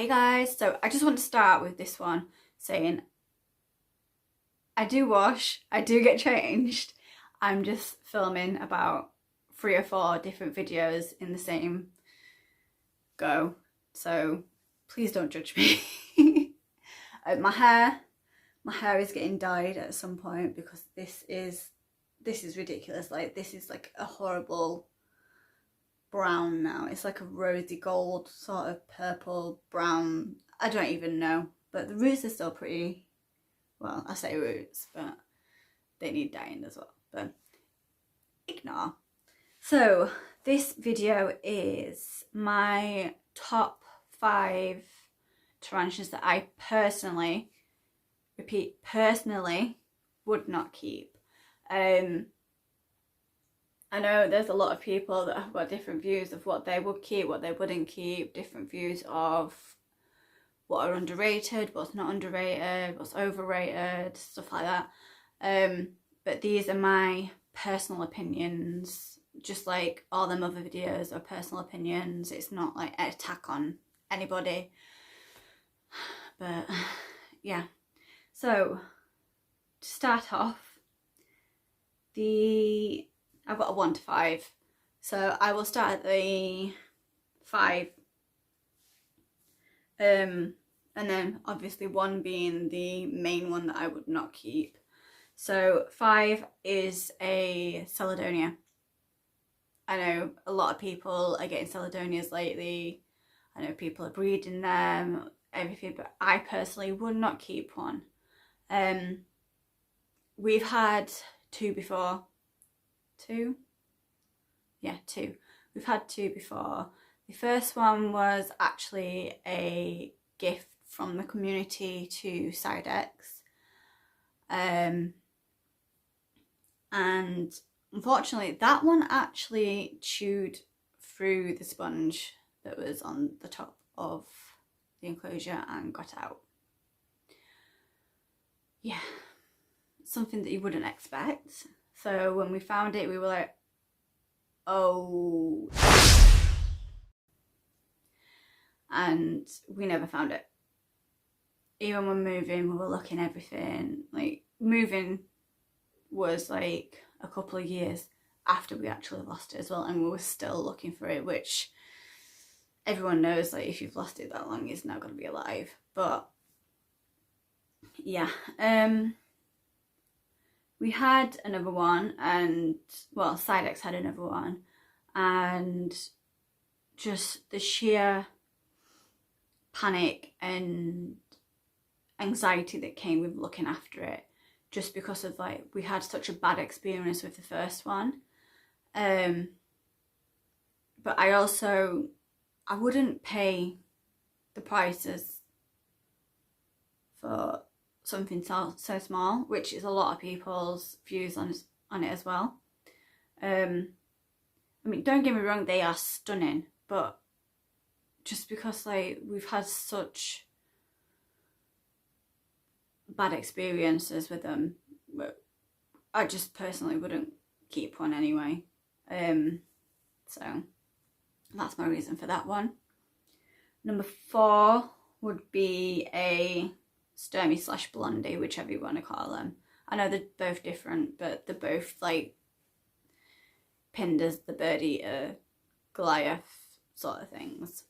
Hey guys, so I just want to start with this one saying I do wash, I do get changed. I'm just filming about 3 or 4 different videos in the same go, so please don't judge me. My hair is getting dyed at some point because this is ridiculous. Like, this is like a horrible brown now. It's like a rosy gold, sort of purple brown. I don't even know, but the roots are still pretty, well, I say roots, but they need dyeing as well, but ignore. So this video is my top 5 tarantulas that I personally, repeat, personally would not keep. I know there's a lot of people that have got different views of what they would keep, what they wouldn't keep, different views of what are underrated, what's not underrated, what's overrated, stuff like that. But these are my personal opinions, just like all them other videos are personal opinions. It's not like an attack on anybody. But yeah. So to start off, I've got a 1 to 5, so I will start at the 5, and then obviously 1 being the main one that I would not keep. So 5 is a Celedonia. I know a lot of people are getting Celedonias lately. I know people are breeding them, everything, but I personally would not keep one. We've had 2 before. 2? Yeah, 2. We've had 2 before. The first one was actually a gift from the community to Sidex. And unfortunately that one actually chewed through the sponge that was on the top of the enclosure and got out. Yeah, something that you wouldn't expect. So when we found it, we were like, oh. And we never found it. Even when moving, we were looking everything. Like, moving was like a couple of years after we actually lost it as well, and we were still looking for it, which everyone knows, like, if you've lost it that long, it's not going to be alive. But yeah, we had another one, and well, Sidex had another one, and just the sheer panic and anxiety that came with looking after it, just because of, like, we had such a bad experience with the first one. But I wouldn't pay the prices for something so small, which is a lot of people's views on it as well. I mean, don't get me wrong, they are stunning, but just because, like, we've had such bad experiences with them, I just personally wouldn't keep one anyway. So that's my reason for that one. Number 4 would be a Sturmy / Blondie, whichever you want to call them. I know they're both different, but they're both like Pinders, the bird eater, Goliath sort of things.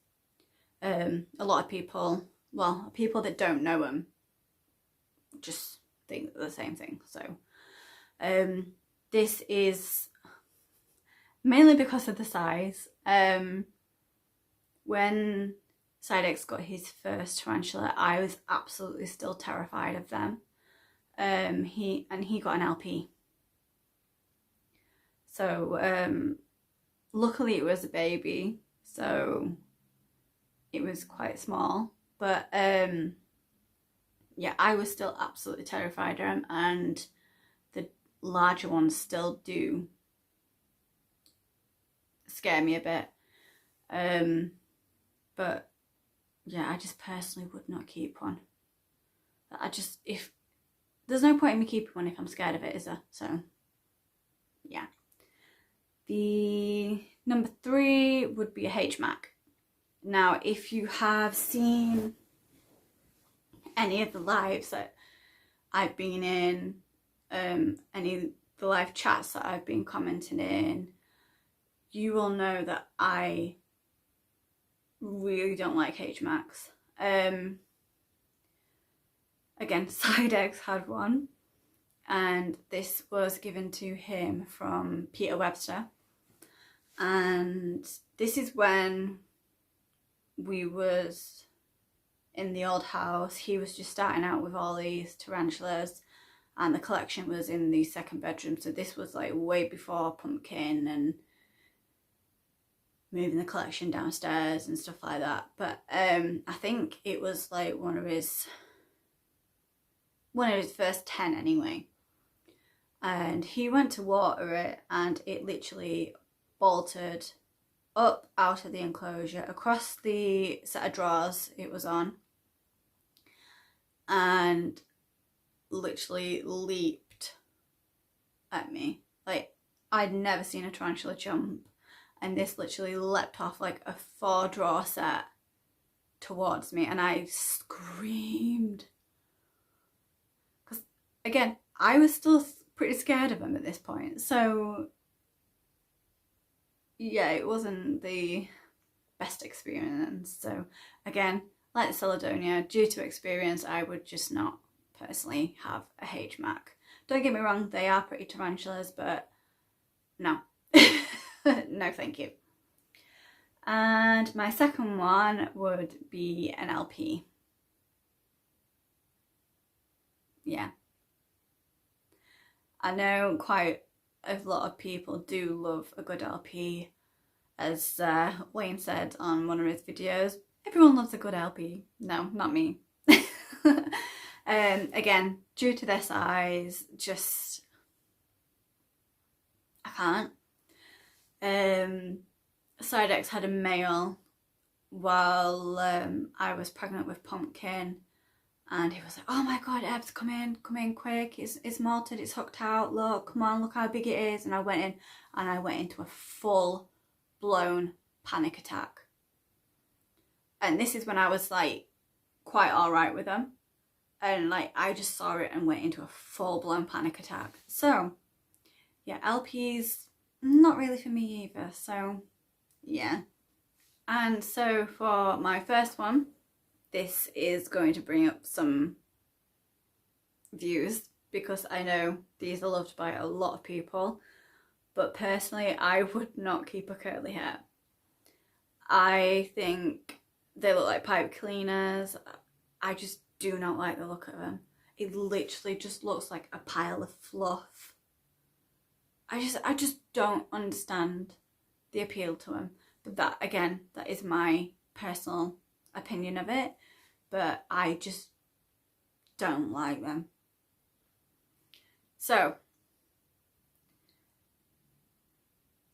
A lot of people, well, people that don't know them, just think they're the same thing. So this is mainly because of the size. When Sidex got his first tarantula, I was absolutely still terrified of them. He got an LP. So luckily it was a baby, so it was quite small. But yeah, I was still absolutely terrified of them, and the larger ones still do scare me a bit. But yeah, I just personally would not keep one. If there's no point in me keeping one if I'm scared of it, is there? So yeah. The number 3 would be a HMAC. Now, if you have seen any of the lives that I've been in, any of the live chats that I've been commenting in, you will know that I really don't like HMACs. Again, Sidex had one, and this was given to him from Peter Webster. And this is when we was in the old house. He was just starting out with all these tarantulas, and the collection was in the second bedroom. So this was like way before Pumpkin and moving the collection downstairs and stuff like that. But I think it was like one of his first 10 anyway. And he went to water it, and it literally bolted up out of the enclosure, across the set of drawers it was on, and literally leaped at me. Like, I'd never seen a tarantula jump, and this literally leapt off like a 4-drawer set towards me, and I screamed. Because, again, I was still pretty scared of him at this point, so yeah, it wasn't the best experience. So again, like the Celadonia, due to experience, I would just not personally have a HMAC. Don't get me wrong, they are pretty tarantulas, but no. No thank you. And my second one would be an LP. Yeah. I know quite a lot of people do love a good LP. As Wayne said on one of his videos, everyone loves a good LP. No, not me. Again, due to their size, just I can't. Sidex had a male while I was pregnant with Pumpkin, and he was like, "Oh my god, Ebs, come in quick, it's molted, it's hooked out, look, come on, look how big it is." And I went in, and I went into a full blown panic attack. And this is when I was like quite alright with them, and like I just saw it and went into a full blown panic attack. So yeah, LPs not really for me either, so yeah. And so for my first one, this is going to bring up some views because I know these are loved by a lot of people, but personally I would not keep a curly hair. I think they look like pipe cleaners. I just do not like the look of them. It literally just looks like a pile of fluff. I just don't understand the appeal to them. But that, again, that is my personal opinion of it, but I just don't like them. So,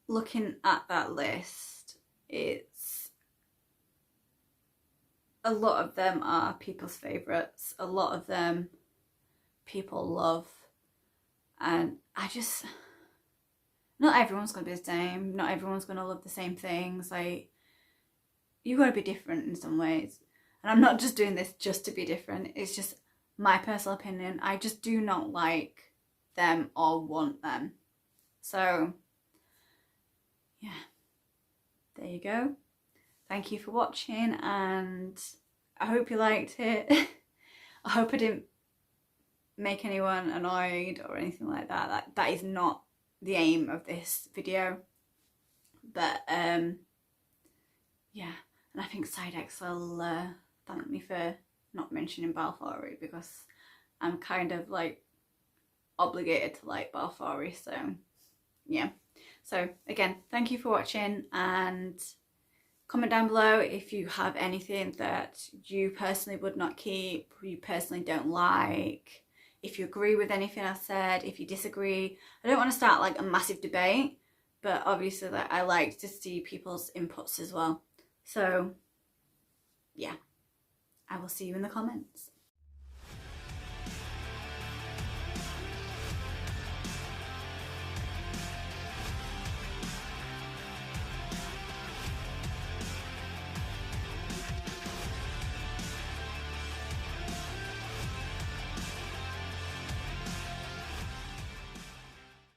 looking at that list, it's a lot of them are people's favourites, a lot of them people love, and not everyone's going to be the same, not everyone's going to love the same things. Like, you've got to be different in some ways, and I'm not just doing this just to be different, it's just my personal opinion. I just do not like them or want them. So yeah, there you go. Thank you for watching, and I hope you liked it. I hope I didn't make anyone annoyed or anything like that. That is not the aim of this video. But yeah, and I think Sidex will thank me for not mentioning Balfouri, because I'm kind of like obligated to like Balfouri, so yeah. So again, thank you for watching, and comment down below if you have anything that you personally would not keep, you personally don't like, if you agree with anything I said, if you disagree. I don't want to start like a massive debate, but obviously like, I like to see people's inputs as well. So yeah, I will see you in the comments.